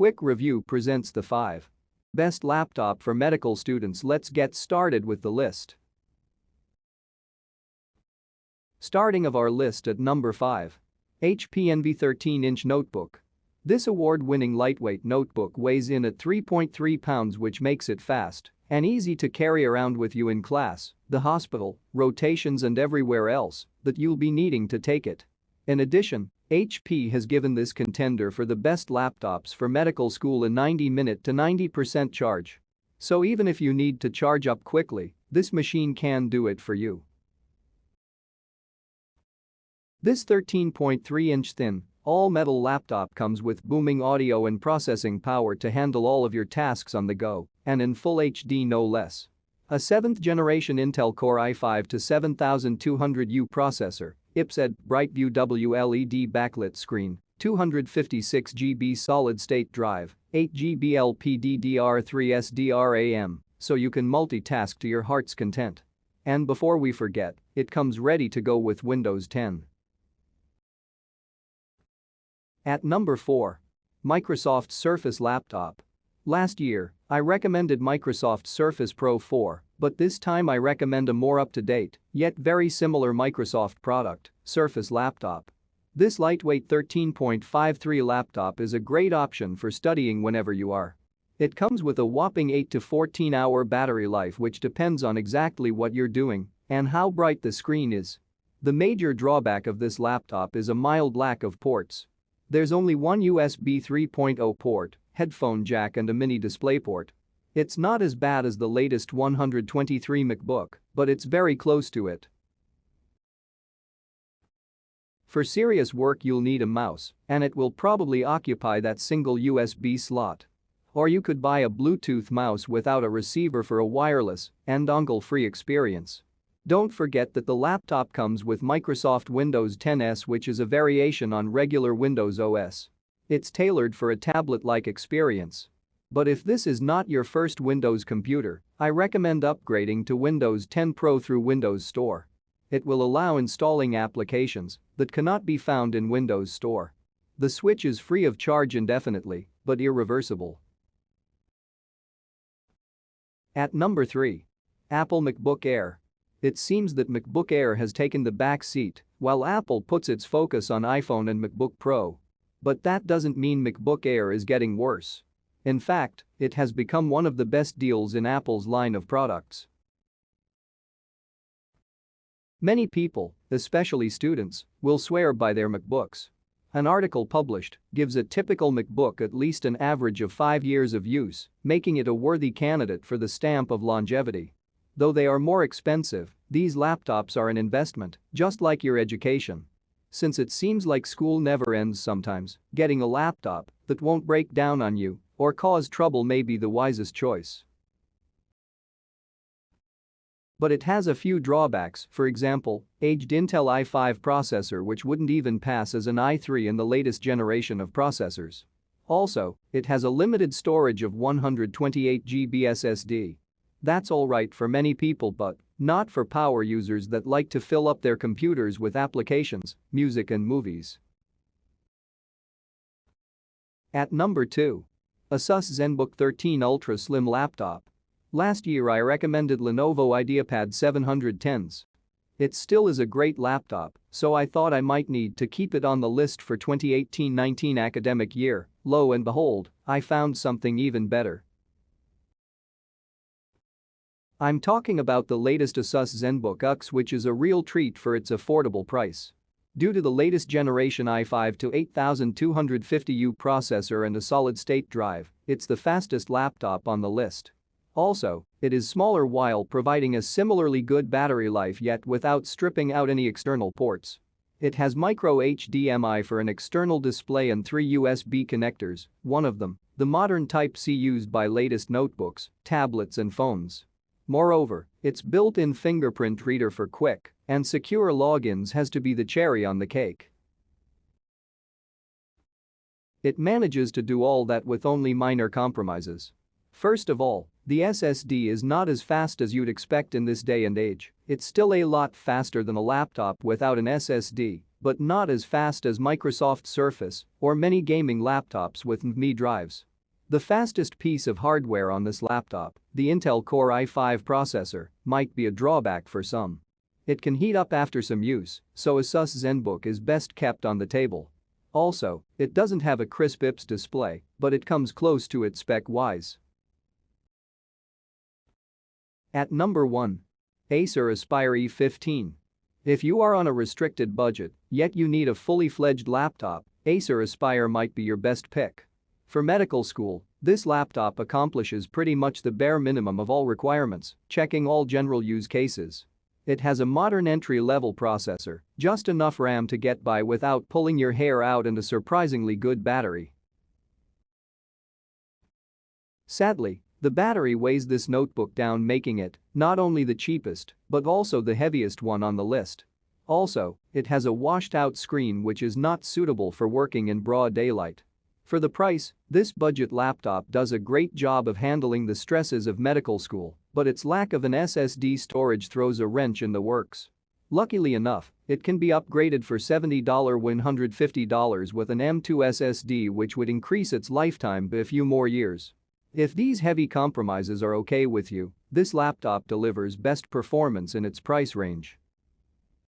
quick review presents the 5 best laptop for medical students. Let's get started with the list. Starting of our list at number 5. HP Envy 13-inch notebook. This award-winning lightweight notebook weighs in at 3.3 pounds, which makes it fast and easy to carry around with you in class, the hospital, rotations and everywhere else that you'll be needing to take it. In addition, HP has given this contender for the best laptops for medical school a 90-minute to 90% charge. So even if you need to charge up quickly, this machine can do it for you. This 13.3-inch thin, all-metal laptop comes with booming audio and processing power to handle all of your tasks on the go, and in full HD no less. A 7th-generation Intel Core i5-7200U processor, IPSED, BrightView WLED backlit screen, 256 GB solid-state drive, 8 GB LPDDR3 SDRAM, so you can multitask to your heart's content. And before we forget, it comes ready to go with Windows 10. At number 4. Microsoft Surface Laptop. Last year, I recommended Microsoft Surface Pro 4, but this time I recommend a more up-to-date, yet very similar Microsoft product, Surface Laptop. This lightweight 13.53 laptop is a great option for studying whenever you are. It comes with a whopping 8 to 14 hour battery life, which depends on exactly what you're doing and how bright the screen is. The major drawback of this laptop is a mild lack of ports. There's only one USB 3.0 port, headphone jack and a mini DisplayPort. It's not as bad as the latest 123 MacBook, but it's very close to it. For serious work you'll need a mouse, and it will probably occupy that single USB slot. Or you could buy a Bluetooth mouse without a receiver for a wireless and dongle-free experience. Don't forget that the laptop comes with Microsoft Windows 10 which is a variation on regular Windows OS. It's tailored for a tablet-like experience. But if this is not your first Windows computer, I recommend upgrading to Windows 10 Pro through Windows Store. It will allow installing applications that cannot be found in Windows Store. The switch is free of charge indefinitely, but irreversible. At number 3. Apple MacBook Air. It seems that MacBook Air has taken the back seat while Apple puts its focus on iPhone and MacBook Pro. But that doesn't mean MacBook Air is getting worse. In fact, it has become one of the best deals in Apple's line of products. Many people, especially students, will swear by their MacBooks. An article published gives a typical MacBook at least an average of 5 years of use, making it a worthy candidate for the stamp of longevity. Though they are more expensive, these laptops are an investment, just like your education. Since it seems like school never ends sometimes, getting a laptop that won't break down on you or cause trouble may be the wisest choice. But it has a few drawbacks, for example, aged Intel i5 processor which wouldn't even pass as an i3 in the latest generation of processors. Also, it has a limited storage of 128 GB SSD. That's alright for many people but not for power users that like to fill up their computers with applications, music and movies. At number 2. ASUS ZenBook 13 Ultra Slim Laptop. Last year I recommended Lenovo IdeaPad 710s. It still is a great laptop, so I thought I might need to keep it on the list for 2018-19 academic year. Lo and behold, I found something even better. I'm talking about the latest ASUS ZenBook X, which is a real treat for its affordable price. Due to the latest generation i5-8250U processor and a solid-state drive, it's the fastest laptop on the list. Also, it is smaller while providing a similarly good battery life yet without stripping out any external ports. It has micro HDMI for an external display and 3 USB connectors, one of them, the modern Type-C used by latest notebooks, tablets and phones. Moreover, its built-in fingerprint reader for quick and secure logins has to be the cherry on the cake. It manages to do all that with only minor compromises. First of all, the SSD is not as fast as you'd expect in this day and age. It's still a lot faster than a laptop without an SSD, but not as fast as Microsoft Surface or many gaming laptops with NVMe drives. The fastest piece of hardware on this laptop, the Intel Core i5 processor, might be a drawback for some. It can heat up after some use, so ASUS ZenBook is best kept on the table. Also, it doesn't have a crisp IPS display, but it comes close to it spec-wise. At number 1. Acer Aspire E15. If you are on a restricted budget, yet you need a fully fledged laptop, Acer Aspire might be your best pick. For medical school, this laptop accomplishes pretty much the bare minimum of all requirements, checking all general use cases. It has a modern entry-level processor, just enough RAM to get by without pulling your hair out, and a surprisingly good battery. Sadly, the battery weighs this notebook down, making it not only the cheapest but also the heaviest one on the list. Also, it has a washed-out screen which is not suitable for working in broad daylight. For the price, this budget laptop does a great job of handling the stresses of medical school, but its lack of an SSD storage throws a wrench in the works. Luckily enough, it can be upgraded for $70–$150 with an M.2 SSD, which would increase its lifetime by a few more years. If these heavy compromises are okay with you, this laptop delivers best performance in its price range.